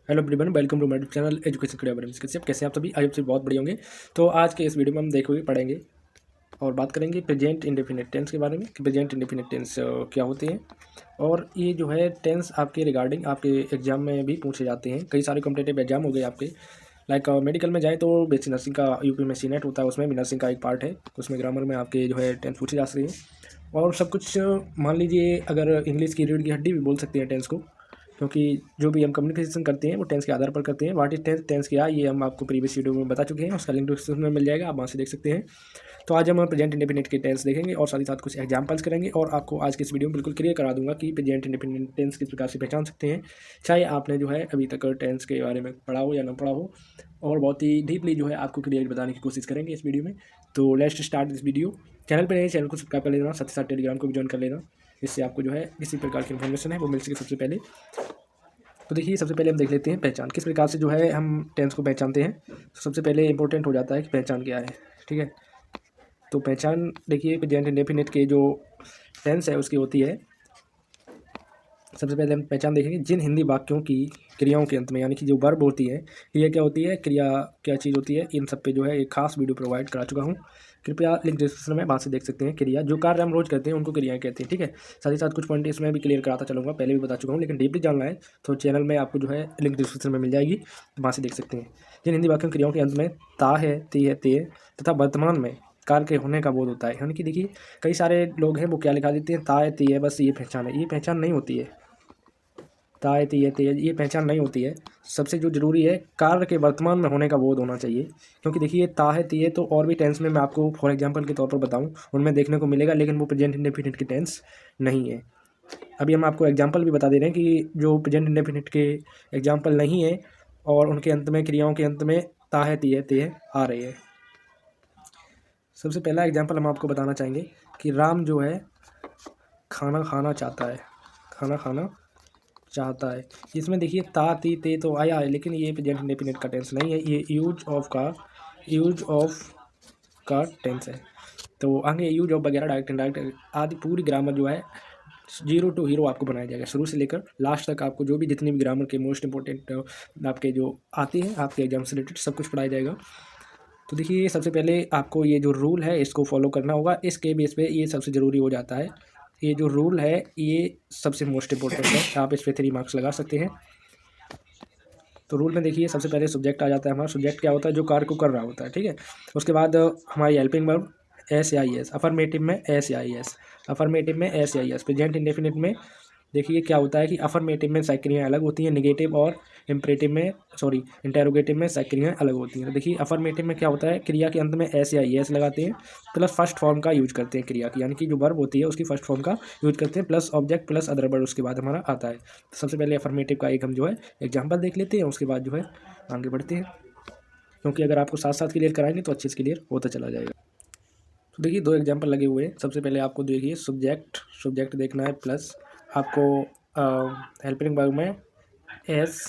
Hello everyone, welcome to my channel education creative. कैसे हैं आप सभी? आई होप बहुत बढ़िया होंगे। तो आज के इस वीडियो में हम देखोगे पढ़ेंगे और बात करेंगे प्रेजेंट इंडेफिनिट टेंस के बारे में कि प्रेजेंट इंडेफिनिट टेंस क्या होते हैं। और ये जो है टेंस आपके रिगार्डिंग आपके एग्जाम में भी पूछे जाते हैं। कई सारे कॉम्पिटेटिव एग्जाम हो गए आपके, लाइक मेडिकल में जाए तो बेसिक नर्सिंग का यूपी में सीनेट होता है, उसमें भी नर्सिंग का एक पार्ट है, उसमें ग्रामर में आपके जो है टेंस पूछे जा सकते हैं। और सब कुछ मान लीजिए, अगर इंग्लिश की रीढ़ की हड्डी भी बोल सकते हैं टेंस को, क्योंकि जो भी हम कम्युनिकेशन करते हैं वो टेंस के आधार पर करते हैं। व्हाट इज टेंस, टेंस क्या, ये हम आपको प्रीवियस वीडियो में बता चुके हैं, उसका लिंक डिस्क्रिप्शन में मिल जाएगा, आप वहाँ से देख सकते हैं। तो आज हम प्रेजेंट इंडेफिनिट के टेंस देखेंगे और साथ ही साथ कुछ एग्जांपल्स करेंगे और आपको आज की इस वीडियो में बिल्कुल क्लियर करा दूंगा कि प्रेजेंट इंडेफिनिट टेंस किस प्रकार से पहचान सकते हैं, चाहे आपने जो है अभी तक टेंस के बारे में पढ़ा हो या ना पढ़ा हो। और बहुत ही डीपली जो है आपको क्लियर बताने की कोशिश करेंगे इस वीडियो में। तो let's start this video. Channel पर नए चैनल को सब्सक्राइब कर लेना, साथ ही साथ टेलीग्राम को भी ज्वाइन कर लेना, इससे आपको जो है किसी प्रकार की इन्फॉर्मेशन है वो मिल सके सबसे पहले। तो देखिए, सबसे पहले हम देख लेते हैं पहचान किस प्रकार से जो है हम टेंस को पहचानते हैं। तो सबसे पहले इंपॉर्टेंट हो जाता है कि पहचान क्या है, ठीक है। तो पहचान देखिए, प्रेजेंट इंडेफिनिट के जो टेंस है उसकी होती है। सबसे पहले हम पहचान देखेंगे जिन हिंदी वाक्यों की क्रियाओं के अंत में, यानी कि जो वर्ब होती है, क्रिया क्या होती है, क्रिया क्या चीज़ होती है, इन सब पे जो है एक खास वीडियो प्रोवाइड करा चुका हूँ, कृपया लिंक डिस्क्रिप्शन में वहाँ से देख सकते हैं। क्रिया जो कार्य हम रोज करते हैं उनको क्रियाएं कहते हैं, ठीक है। साथ ही साथ कुछ पॉइंट इसमें भी क्लियर कराता चलूँगा, पहले भी बता चुका हूँ, लेकिन डीपली जानना है तो चैनल में आपको जो है लिंक डिस्क्रिप्शन में मिल जाएगी, वहाँ से देख सकते हैं। जिन हिंदी वाक्यों क्रियाओं के अंत में ता है, ती है, ते तथा वर्तमान में कार्य के होने का बोध होता है, यानी कि देखिए कई सारे लोग हैं वो क्या लिखा देते हैं, ता है, ती है, बस ये पहचान है। ये पहचान नहीं होती है। ताय तीय तेज, ये पहचान नहीं होती है। सबसे जो जरूरी है, कार्य के वर्तमान में होने का बोध होना चाहिए। क्योंकि देखिए ता है तीय तो और भी टेंस में मैं आपको फॉर एग्जांपल के तौर पर बताऊं उनमें देखने को मिलेगा, लेकिन वो प्रेजेंट इंडेफिनिट की टेंस नहीं है। अभी हम आपको एग्जाम्पल भी बता दे रहे हैं कि जो प्रेजेंट इंडेफिनिट के एग्जाम्पल नहीं है और उनके अंत में, क्रियाओं के अंत में ता है तीय तेय आ रही है। सबसे पहला एग्जाम्पल हम आपको बताना चाहेंगे कि राम जो है खाना खाना चाहता है, खाना खाना चाहता है। इसमें देखिए ता ती ते तो आया है, लेकिन ये प्रेजेंट इंडेफिनिट का टेंस नहीं है, ये यूज ऑफ का टेंस है। तो आगे यूज ऑफ वगैरह, डायरेक्ट इनडायरेक्ट आदि पूरी ग्रामर जो है जीरो टू हीरो आपको बनाया जाएगा, शुरू से लेकर लास्ट तक। आपको जो भी जितनी भी ग्रामर के मोस्ट इंपॉर्टेंट आपके जो आते हैं आपके एग्जाम से रिलेटेड सब कुछ पढ़ाया जाएगा। तो देखिए, सबसे पहले आपको ये जो रूल है इसको फॉलो करना होगा, इसके बेस पे ये सबसे ज़रूरी हो जाता है। ये जो रूल है ये सबसे मोस्ट इंपॉर्टेंट है, आप इस पर 3 मार्क्स लगा सकते हैं। तो रूल में देखिए सबसे पहले सब्जेक्ट आ जाता है हमारा। सब्जेक्ट क्या होता है, जो कार्य को कर रहा होता है, ठीक है। उसके बाद हमारी हेल्पिंग वर्ब एस या ई एस, अफर्मेटिव में एस या ई एस, अफर्मेटिव में एस या ई एस। प्रेजेंट इंडेफिनिट में देखिए क्या होता है कि अफर्मेटिव में क्रियाएं अलग होती हैं, निगेटिव और इम्परेटिव में, सॉरी इंटेरोगेटिव में क्रियाएं अलग होती हैं। तो देखिए अफर्मेटिव में क्या होता है, क्रिया के अंत में एस या ई एस लगाते हैं, प्लस फर्स्ट फॉर्म का यूज करते हैं क्रिया की, यानी कि जो वर्ब होती है उसकी फर्स्ट फॉर्म का यूज करते हैं, plus object plus other word उसके बाद हमारा आता है। तो सबसे पहले अफर्मेटिव का एक हम जो है एग्जाम्पल देख लेते हैं, उसके बाद जो है आगे बढ़ते हैं, क्योंकि अगर आपको साथ साथ क्लियर कराएंगे तो अच्छे से क्लियर होता चला जाएगा। तो देखिए 2 एग्जाम्पल लगे हुए हैं। सबसे पहले आपको देखिए सब्जेक्ट देखना है, प्लस आपको हेल्पिंग वर्ब में एस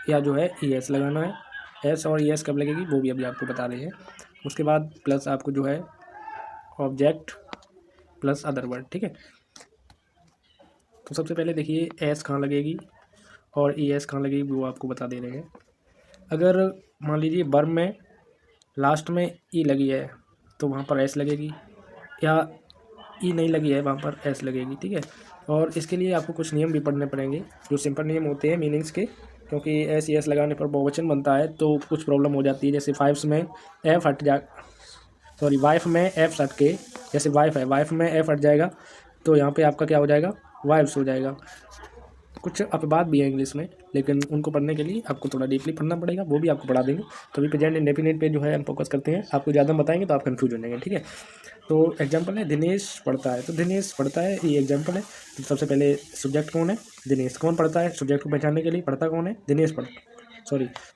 या जो है ई एस लगाना है। एस और ई एस कब लगेगी वो भी अभी आपको बता रहे हैं। उसके बाद प्लस आपको जो है ऑब्जेक्ट प्लस अदर वर्ड, ठीक है। तो सबसे पहले देखिए एस कहाँ लगेगी और ई एस कहाँ लगेगी वो आपको बता दे रहे हैं। अगर मान लीजिए वर्ब में लास्ट में ई लगी है तो वहाँ पर एस लगेगी, या ई नहीं लगी है वहाँ पर एस लगेगी, ठीक है। और इसके लिए आपको कुछ नियम भी पढ़ने पड़ेंगे, जो सिंपल नियम होते हैं मीनिंग्स के, क्योंकि एस एस लगाने पर बहुवचन बनता है तो कुछ प्रॉब्लम हो जाती है। जैसे फाइव्स में एफ हट जा, सॉरी वाइफ में एफ हट के, जैसे वाइफ है, वाइफ में एफ हट जाएगा तो यहाँ पे आपका क्या हो जाएगा, वाइफ्स हो जाएगा। कुछ अपवाद भी है इंग्लिश में, लेकिन उनको पढ़ने के लिए आपको थोड़ा डीपली पढ़ना पड़ेगा, वो भी आपको पढ़ा देंगे। तो अभी प्रेजेंट इंडेफिनिट पे जो है हम फोकस करते हैं, आपको ज़्यादा बताएंगे तो आप कन्फ्यूज हो जाएंगे, ठीक है। तो एग्जाम्पल है दिनेश पढ़ता है, तो दिनेश पढ़ता है ये एग्जाम्पल है। तो सबसे पहले सब्जेक्ट कौन है, दिनेश। कौन पढ़ता है, सब्जेक्ट को पहचानने के लिए पढ़ता कौन है, दिनेश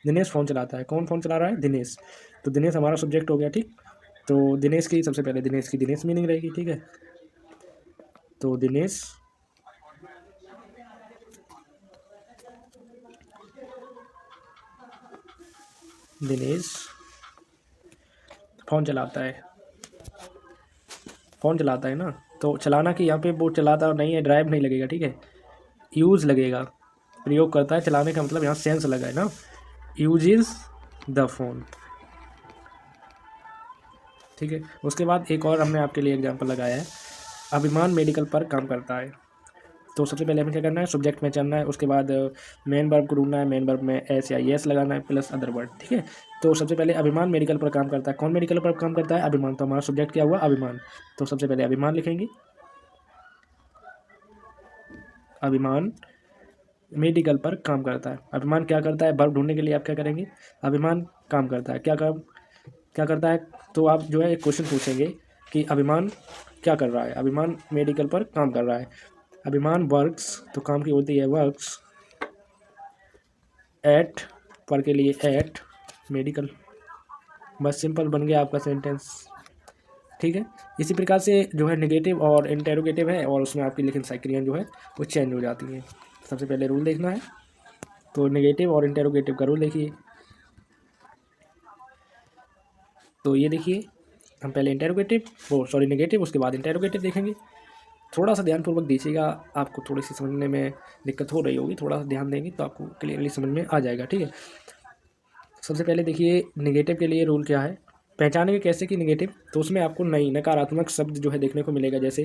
दिनेश फ़ोन चलाता है। कौन फ़ोन चला रहा है, दिनेश। तो दिनेश हमारा सब्जेक्ट हो गया, ठीक। तो दिनेश की सबसे पहले दिनेश की दिनेश मीनिंग रहेगी, ठीक है। तो दिनेश फ़ोन चलाता है ना। तो चलाना कि यहाँ पे वो चलाता नहीं है, ड्राइव नहीं लगेगा, ठीक है। यूज़ लगेगा, प्रयोग करता है, चलाने का मतलब यहाँ सेंस लगा है ना, यूजेस द फोन, ठीक है। उसके बाद एक और हमने आपके लिए एग्जांपल लगाया है, अभिमान मेडिकल पर काम करता है। तो सबसे पहले हमें क्या करना है, सब्जेक्ट में चलना है, उसके बाद मेन वर्ब को ढूंढना है, मेन वर्ब में एस या एस लगाना है प्लस अदर वर्ड, ठीक है। तो सबसे पहले अभिमान मेडिकल पर काम करता है, कौन मेडिकल पर काम करता है, अभिमान, तो हमारा सब्जेक्ट क्या हुआ, अभिमान। तो सबसे पहले अभिमान लिखेंगे, अभिमान मेडिकल पर काम करता है। अभिमान क्या करता है, वर्ब ढूंढने के लिए आप क्या करेंगे, अभिमान काम करता है, क्या काम क्या करता है, तो आप जो है एक क्वेश्चन पूछेंगे कि अभिमान क्या कर रहा है, अभिमान मेडिकल पर काम कर रहा है। अभिमान वर्क्स, तो काम की होती है वर्क्स एट, पर के लिए एट मेडिकल, बस सिंपल बन गया आपका सेंटेंस, ठीक है। इसी प्रकार से जो है नेगेटिव और इंटेरोगेटिव है, और उसमें आपकी लेकिन साइक्रियाँ जो है वो चेंज हो जाती हैं। सबसे पहले रूल देखना है, तो नेगेटिव और इंटेरोगेटिव का रूल देखिए। तो ये देखिए, हम पहले इंटेरोगेटिव नेगेटिव, उसके बाद इंटेरोगेटिव देखेंगे। थोड़ा सा ध्यानपूर्वक दीजिएगा, आपको थोड़ी सी समझने में दिक्कत हो रही होगी, थोड़ा सा ध्यान देंगे तो आपको क्लियरली समझ में आ जाएगा, ठीक है। सबसे पहले देखिए नेगेटिव के लिए रूल क्या है, पहचानेंगे कैसे कि नेगेटिव, तो उसमें आपको नई नकारात्मक शब्द जो है देखने को मिलेगा। जैसे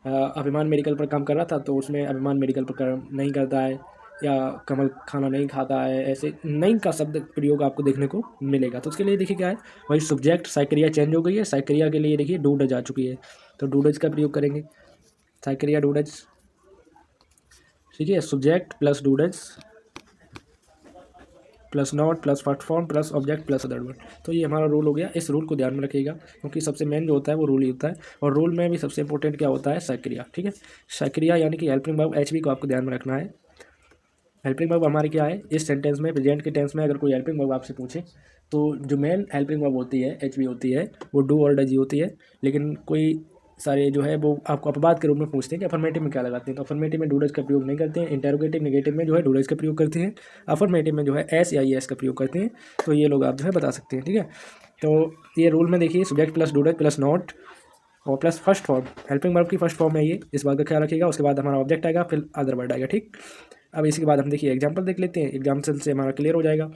अभिमान मेडिकल पर काम कर रहा था, तो उसमें अभिमान मेडिकल पर काम नहीं करता है, या कमल खाना नहीं खाता है, ऐसे नई का शब्द प्रयोग आपको देखने को मिलेगा। तो उसके लिए देखिए क्या है, वही सब्जेक्ट साइक्रिया चेंज हो गई है, साइक्रिया के लिए देखिए डूडज आ चुकी है, तो डूडज का प्रयोग करेंगे, साइक्रिया डूडज, ठीक है। Subject plus does plus not plus first form plus object plus other word, तो ये हमारा रूल हो गया। इस रूल को ध्यान में रखिएगा, क्योंकि सबसे मेन जो होता है वो रूल ही होता है, और रूल में भी सबसे इंपॉर्टेंट क्या होता है, साइक्रिया, ठीक है। साइक्रिया यानी कि हेल्पिंग वर्ब एचवी को आपको ध्यान में रखना है। हेल्पिंग वर्ब हमारी क्या है, इस सेंटेंस में प्रेजेंट के टेंस में अगर कोई हेल्पिंग वर्ब आपसे पूछे, तो जो मेन हेल्पिंग वर्ब होती है एचवी होती है, वो डू और डज होती है। लेकिन कोई सारे जो है वो आपको अपवाद के रूप में पूछते हैं कि अफर्मेटिव में क्या लगाते हैं, तो अफर्मेटिव में डूडज का प्रयोग नहीं करते हैं, इंटेरोगेटिव नेगेटिव में जो है डूडज का प्रयोग करते हैं, अफर्मेटिव में जो है एस या एस का प्रयोग करते हैं। तो ये लोग आप जो है बता सकते हैं, ठीक है। तो ये रूल में देखिए, subject plus does plus not और plus first form, helping verb की फर्स्ट फॉर्म है ये, इस बात का ख्याल रखिएगा। उसके बाद हमारा ऑब्जेक्ट आएगा, फिर अदर वर्ड आएगा, ठीक। अब इसके बाद हम देखिए एग्जाम्पल देख लेते हैं, एग्जाम्पल से हमारा क्लियर हो जाएगा।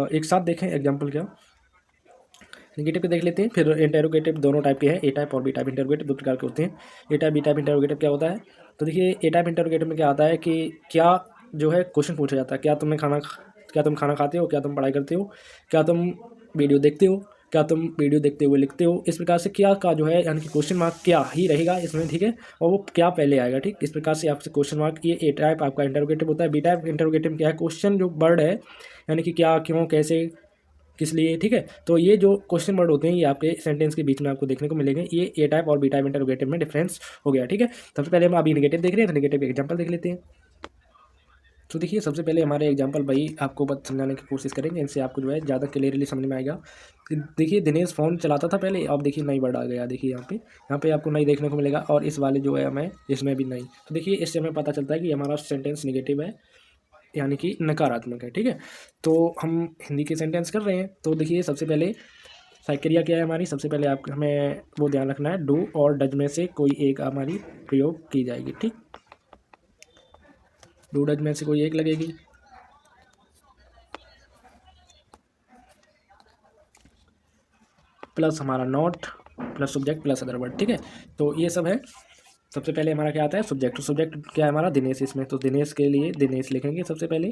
एक साथ देखें एग्जाम्पल क्या, नेगेटिव पे देख लेते हैं, फिर इंटेरोगेटिव दोनों टाइप के हैं, ए टाइप और बी टाइप इंटेरोगेटिव दो प्रकार के होते हैं। ए टाइप बी टाइप इंटेरोगेटिव क्या होता है, तो देखिए ए टाइप इंटेरोगेटिव में क्या आता है कि क्या जो है क्वेश्चन पूछा जाता है, क्या तुम खाना खाते हो, क्या तुम पढ़ाई करते हो, क्या तुम वीडियो देखते हो, क्या तुम वीडियो देखते हुए लिखते हो, इस प्रकार से क्या का जो है यानी कि क्वेश्चन मार्क क्या ही रहेगा इसमें, ठीक है, और वो क्या पहले आएगा, ठीक। इस प्रकार से आपसे क्वेश्चन मार्क, ये ए टाइप आपका इंटेरोगेटिव होता है। बी टाइप इंटेरोगेटिव क्या है, क्वेश्चन जो वर्ड है यानी कि क्या, क्यों, कैसे, किस लिए, ठीक है। तो ये जो क्वेश्चन वर्ड होते हैं ये आपके सेंटेंस के बीच में आपको देखने को मिलेंगे। ये ए टाइप और बी टाइप इंटरोगेटिव में डिफरेंस हो गया, ठीक है। सबसे पहले हम अभी नेगेटिव देख रहे हैं, तो नेगेटिव एग्जांपल देख लेते हैं। तो देखिए सबसे पहले हमारे एग्जांपल भाई आपको बस समझाने की कोशिश करेंगे, इनसे आपको जो है ज़्यादा क्लियरली समझ में आएगा। देखिए दिनेश फ़ोन चलाता था पहले, अब देखिए नई वर्ड आ गया, देखिए यहाँ पे आपको नई देखने को मिलेगा, और इस वाले जो है हमें इसमें भी नई। तो देखिए इससे हमें पता चलता है कि हमारा सेंटेंस नेगेटिव है, यानी कि नकारात्मक है, ठीक है। तो हम हिंदी के सेंटेंस कर रहे हैं, तो देखिए सबसे पहले साइक्रिया क्या है हमारी, सबसे पहले आप हमें वो ध्यान रखना है, डू और डज में से कोई एक हमारी प्रयोग की जाएगी, ठीक। डू डज में से कोई एक लगेगी, प्लस हमारा not plus subject plus other word, ठीक है। तो ये सब है। सबसे पहले हमारा क्या आता है, सब्जेक्ट। तो सब्जेक्ट क्या है हमारा, दिनेश, इसमें तो दिनेश के लिए दिनेश लिखेंगे सबसे पहले।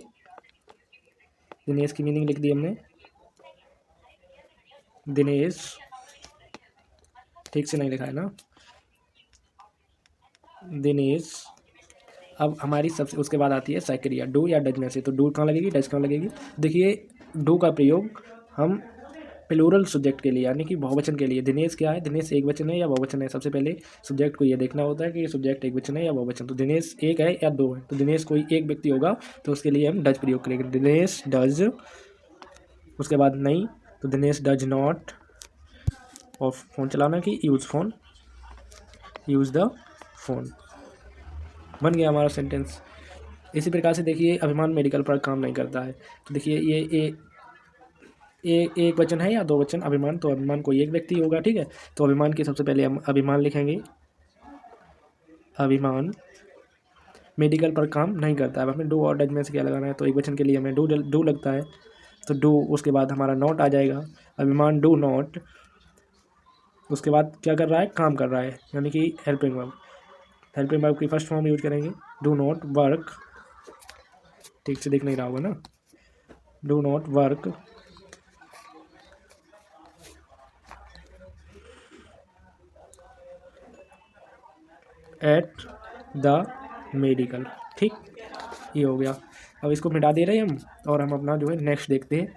दिनेश की मीनिंग लिख दी हमने, दिनेश, ठीक से नहीं लिखा है ना, दिनेश। अब हमारी सबसे उसके बाद आती है साइक्रिया, डू या डज में से, तो डू कहाँ लगेगी, डज कहाँ लगेगी। देखिए डू का प्रयोग हम प्लूरल सब्जेक्ट के लिए यानी कि बहुवचन के लिए, दिनेश क्या है, दिनेश एक वचन है या बहुवचन है, सबसे पहले सब्जेक्ट को ये देखना होता है कि सब्जेक्ट एक वचन है या बहुवचन। तो दिनेश एक है या दो है, तो दिनेश कोई एक व्यक्ति होगा, तो उसके लिए हम डज प्रयोग करेंगे, दिनेश डज। उसके बाद नहीं, तो दिनेश डज नॉट, और फ़ोन चलाना कि use phone, use the phone, बन गया हमारा सेंटेंस। इसी प्रकार से देखिए अभिमान मेडिकल पर काम नहीं करता है, तो देखिए ये एक वचन है या दो वचन, अभिमान, तो अभिमान कोई एक व्यक्ति होगा, ठीक है। तो अभिमान की सबसे पहले हम अभिमान लिखेंगे, अभिमान मेडिकल पर काम नहीं करता है। अब हमें डू और डज में से क्या लगाना है, तो एक वचन के लिए हमें डू लगता है, तो डू, उसके बाद हमारा नॉट आ जाएगा। अभिमान डू नॉट, उसके बाद क्या कर रहा है, काम कर रहा है, यानी कि हेल्पिंग वर्ब। हेल्पिंग वर्ब की फर्स्ट फॉर्म यूज करेंगे, डू नॉट वर्क, ठीक से दिख नहीं रहा होगा ना, do not work at the medical, ठीक, ये हो गया। अब इसको मिटा दे रहे हैं हम, और हम अपना जो है नेक्स्ट देखते हैं।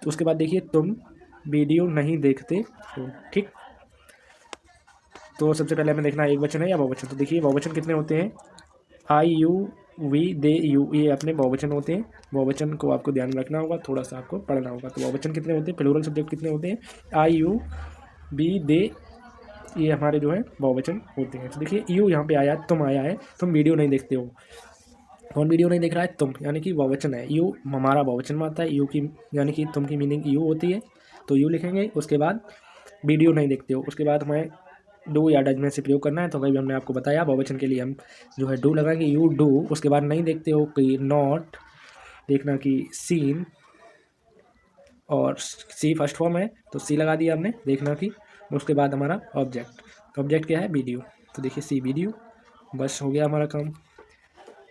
तो उसके बाद देखिए, तुम वीडियो नहीं देखते हो, ठीक। तो सबसे पहले हमें देखना है एक वचन है या बहुवचन। तो देखिए बहुवचन कितने होते हैं, आई यू वी दे यू, ये अपने बहुवचन होते हैं। बहुवचन को आपको ध्यान में रखना होगा, थोड़ा सा आपको पढ़ना होगा। तो बहुवचन कितने होते हैं, प्लूरल सब्जेक्ट कितने होते हैं, आई यू बी दे, ये हमारे जो है बहुवचन होते हैं। तो देखिए यू यहाँ पे आया, तुम आया है, तुम वीडियो नहीं देखते हो, कौन वीडियो नहीं देख रहा है, तुम, यानी कि बहुवचन है। यू हमारा बहुवचन में आता है, यू की यानी कि तुम की मीनिंग यू होती है, तो यू लिखेंगे। उसके बाद वीडियो नहीं देखते हो, उसके बाद हमें डू या डज में से प्रयोग करना है। तो वही हमने आपको बताया, बहुवचन के लिए हम जो है डू लगाएंगे, यू डू। उसके बाद नहीं देखते हो कि नॉट, देखना कि सीन, और सी फर्स्ट फॉर्म है तो सी लगा दिया हमने, देखना कि। उसके बाद हमारा ऑब्जेक्ट, ऑब्जेक्ट क्या है, वीडियो, तो देखिए सी वीडियो, बस हो गया हमारा काम।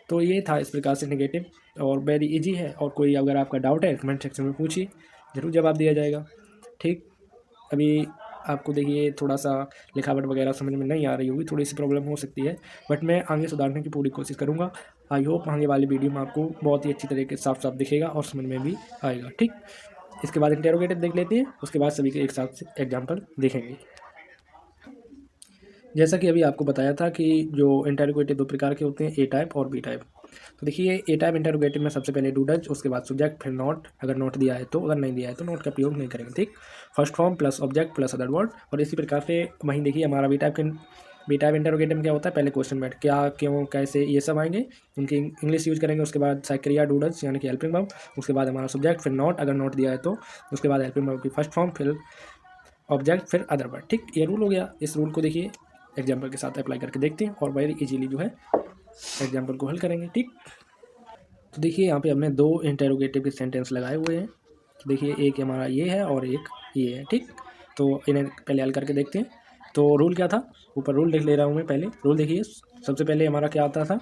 तो ये था इस प्रकार से नेगेटिव, और वेरी इजी है। और कोई अगर आपका डाउट है कमेंट सेक्शन में पूछिए, ज़रूर जवाब दिया जाएगा, ठीक। अभी आपको देखिए थोड़ा सा लिखावट वगैरह समझ में नहीं आ रही होगी, थोड़ी सी प्रॉब्लम हो सकती है, बट मैं आगे सुधारने की पूरी कोशिश करूँगा। आई होप आगे वाली वीडियो में आपको बहुत ही अच्छी तरीके से साफ साफ दिखेगा और समझ में भी आएगा, ठीक। इसके बाद इंटेरोगेटिव देख लेते हैं, उसके बाद सभी के एक साथ से एग्जाम्पल देखेंगे। जैसा कि अभी आपको बताया था कि जो इंटेरोगेटिव दो प्रकार के होते हैं, ए टाइप और बी टाइप। तो देखिए ए टाइप इंटेरोगेटिव में सबसे पहले डू डज, उसके बाद सब्जेक्ट, फिर नॉट, अगर नॉट दिया है तो, अगर नहीं दिया है तो नॉट का प्रयोग नहीं करेंगे, ठीक। First form plus object plus other word. और इसी प्रकार से वहीं देखिए हमारा बी टाइप इंटेरोगेटिव में क्या होता है, पहले क्वेश्चन वर्ड, क्या, क्यों, कैसे, ये सब आएंगे, उनकी इंग्लिश यूज करेंगे। उसके बाद क्रिया डू डज यानी कि हेल्पिंग वर्ब, उसके बाद हमारा सब्जेक्ट, फिर नॉट, अगर नॉट दिया है तो, उसके बाद हेल्पिंग वर्ब की फर्स्ट फॉर्म, फिर ऑब्जेक्ट, फिर अदर वर्ड, ठीक। ये रूल हो गया। इस रूल को देखिए एग्जाम्पल के साथ अप्लाई करके देखते हैं और वेरी इजीली जो है एग्जाम्पल को हल करेंगे, ठीक। तो देखिए यहाँ पे हमने दो इंटेरोगेटिव के सेंटेंस लगाए हुए हैं। तो देखिए एक हमारा ये है और एक ये है, ठीक। तो इन्हें पहले हल करके देखते हैं। तो रूल क्या था, ऊपर रूल लिख ले रहा हूँ मैं। पहले रूल देखिए, सबसे पहले हमारा क्या आता था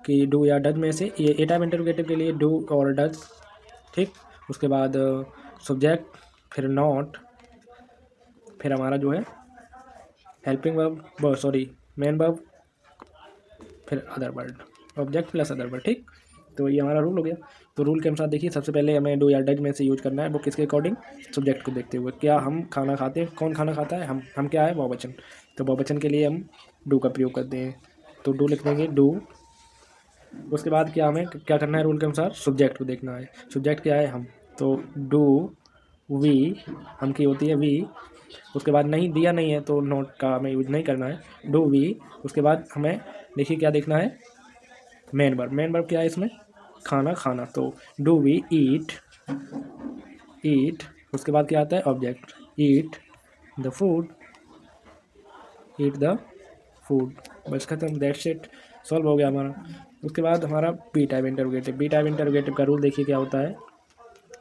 कि डू या डज में से, ये ए टाइप इंटेरोगेटिव के लिए डू और डज, ठीक। उसके बाद सब्जेक्ट, फिर नॉट, फिर हमारा जो है helping verb, sorry main verb, फिर other word, object plus other word, ठीक। तो ये हमारा रूल हो गया। तो रूल के अनुसार देखिए सबसे पहले हमें डू या डज में से यूज करना है, वो किसके अकॉर्डिंग, सब्जेक्ट को देखते हुए। क्या हम खाना खाते हैं, कौन खाना खाता है, हम क्या है, बहुवचन। तो बहुवचन के लिए हम डू का प्रयोग करते हैं, तो डू लिख देंगे, डू। उसके बाद क्या हमें क्या करना है, रूल के अनुसार सब्जेक्ट को देखना है। सब्जेक्ट क्या है, हम, तो डू वी, हम की होती है वी। उसके बाद नहीं दिया नहीं है तो नोट का हमें यूज नहीं करना है, डू वी। उसके बाद हमें देखिए क्या देखना है, मेन वर्ब। मेन वर्ब क्या है इसमें, खाना खाना, तो डू वी ईट, ईट। उसके बाद क्या आता है, object, eat the food, eat the food, बस खत्म, दैट्स इट, सॉल्व हो गया हमारा। उसके बाद हमारा B type interrogative. B type interrogative का रूल देखिए क्या होता है,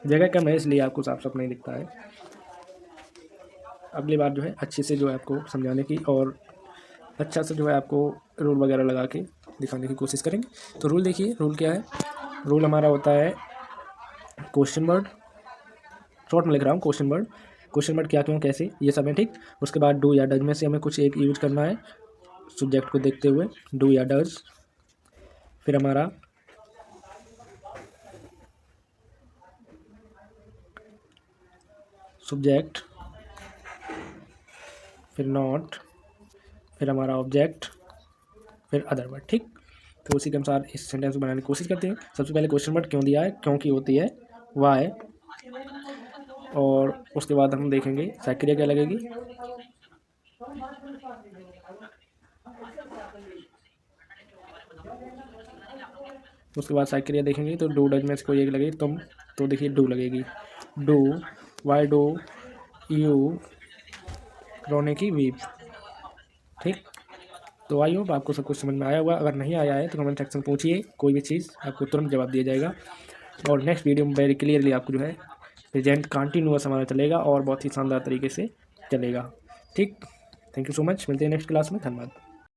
जगह कम है इसलिए आपको साफ साफ नहीं दिखता है। अगली बार जो है अच्छे से जो है आपको समझाने की और अच्छा से जो है आपको रूल वगैरह लगा के दिखाने की कोशिश करेंगे। तो रूल देखिए, रूल क्या है, रूल हमारा होता है क्वेश्चन वर्ड, शॉर्ट में लिख रहा हूँ, क्वेश्चन वर्ड, क्वेश्चन वर्ड क्या, क्यों, कैसे, ये सब है, ठीक। उसके बाद डू या डज में से हमें कुछ एक यूज करना है सब्जेक्ट को देखते हुए, डू या डज। फिर हमारा सब्जेक्ट, फिर नॉट, फिर हमारा ऑब्जेक्ट, फिर अदर वर्ड, ठीक। तो उसी के अनुसार इस सेंटेंस को बनाने की कोशिश करते हैं। सबसे पहले क्वेश्चन वर्ड क्यों दिया है, क्योंकि होती है वाई। और उसके बाद हम देखेंगे क्रिया क्या लगेगी, उसके बाद क्रिया देखेंगे तो डू डज में से कोई एक लगेगी, तुम, तो देखिए डू लगेगी, डू, वाई डू यू रोने की वीप, ठीक। तो आई होप आपको सब कुछ समझ में आया होगा। अगर नहीं आया है तो कमेंट सेक्शन में पूछिए, कोई भी चीज़ आपको तुरंत जवाब दिया जाएगा। और नेक्स्ट वीडियो में वेरी क्लियरली आपको जो है प्रेजेंट कंटिन्यूअस हमारा चलेगा और बहुत ही शानदार तरीके से चलेगा। ठीक, थैंक यू सो मच, मिलते हैं नेक्स्ट क्लास में, धन्यवाद।